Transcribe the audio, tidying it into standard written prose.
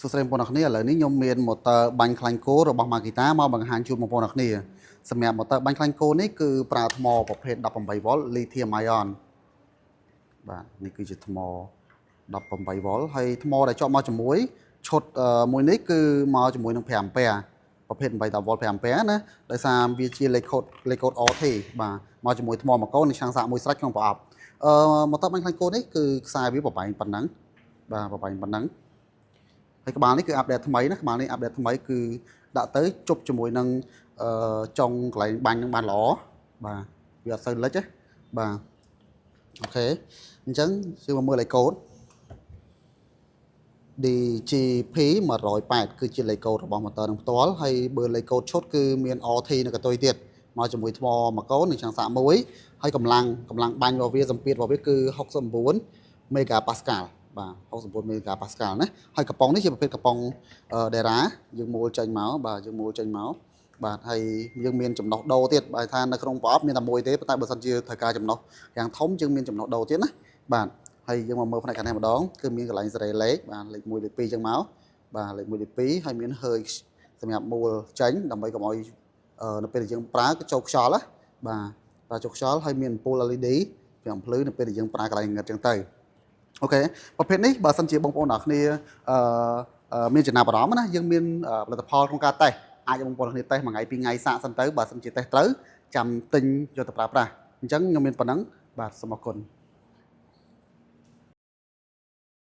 សួស្តីបងប្អូនអរគ្នាឥឡូវនេះខ្ញុំមានម៉ូទ័របាញ់ខ្លាញ់គោរបស់ Makita មកបង្ហាញជូនបងប្អូនអរគ្នាសម្រាប់ម៉ូទ័របាញ់ខ្លាញ់គោនេះគឺប្រើថ្មប្រភេទ 18V lithium ion បាទនេះគឺជាថ្ម 18V ហើយថ្មដែលជាប់មកជាមួយឈុតមួយនេះគឺមកជាមួយនឹង 5A ប្រភេទ 8V 5A ណាដោយសារវាជាលេខកូដ OT បាទមកជាមួយថ្មមកកូននិងឆ្នាំងសាកមួយស្រាច់ក្នុងប្រអប់ម៉ូទ័របាញ់ខ្លាញ់គោនេះគឺខ្សែវាប្របែងប៉ុណ្ណឹងបាទប្របែងប៉ុណ្ណឹងហើយក្បាលនេះគឺអាប់ដេតថ្មីណាក្បាលនេះអាប់ដេតថ្មីគឺដាក់ទៅជប់ជាមួយនឹងចុងកន្លែងបាញ់នឹងបានល្អបាទវាអត់សូវលិចទេបាទអូខេអញ្ចឹងជឿមកមើលលេខកូដ DGP 108គឺជាលេខកូដរបស់ម៉ូទ័រនឹងផ្ទាល់ហើយបើលេខកូដឈុតគឺមាន RT នៅកន្ទុយទៀតមកជាមួយថ្មមួយកូននិងឆ្នាំងសាកមួយហើយកម្លាំងបាញ់របស់វាសម្ពាធរបស់វាគឺ69 megapascal បាទ69 megapascal ណាហើយកំប៉ុងនេះជាប្រភេទកំប៉ុង Dera យើងមូលចេញមកបាទយើងមូលចេញមកបាទហើយយើងមានចំណុះដូរទៀតបើថានៅក្នុងប្រអប់មានតែមួយទេប៉ុន្តែបើសិនជាត្រូវការចំណុះយ៉ាងធំយើងមានចំណុះដូរទៀតណាបាទហើយយើងមកមើលផ្នែកខាងនេះម្ដងគឺមានកន្លែងសេរីលេខបាទលេខ1លេខ2ចឹងមកបាទលេខ1លេខ2ហើយមានhơiសម្រាប់មូលចេញដើម្បីកុំឲ្យនៅពេលដែលយើងប្រើក៏ចូលខ្យល់ណាបាទប្រើចូលខ្យល់ហើយមានអំពូល LED វាអំភ្លឺនៅពេលដែលយើងប្រើកន្លែងងឹតចឹងទៅអូខេប្រភេទនេះបើសិនជាបងប្អូនអ្នកគ្នាមានចំណាប់អារម្មណ៍ណាយើងមានផលិតផលក្នុងការតេស្តអាចបងប្អូនអ្នកគ្នាតេស្តមួយថ្ងៃពីរថ្ងៃសាកសិនទៅបើសិនជាតេស្តត្រូវចាំទិញយកទៅប្រើប្រាស់អញ្ចឹងខ្ញុំមានប៉ុណ្ណឹងបាទសូមអរគុណ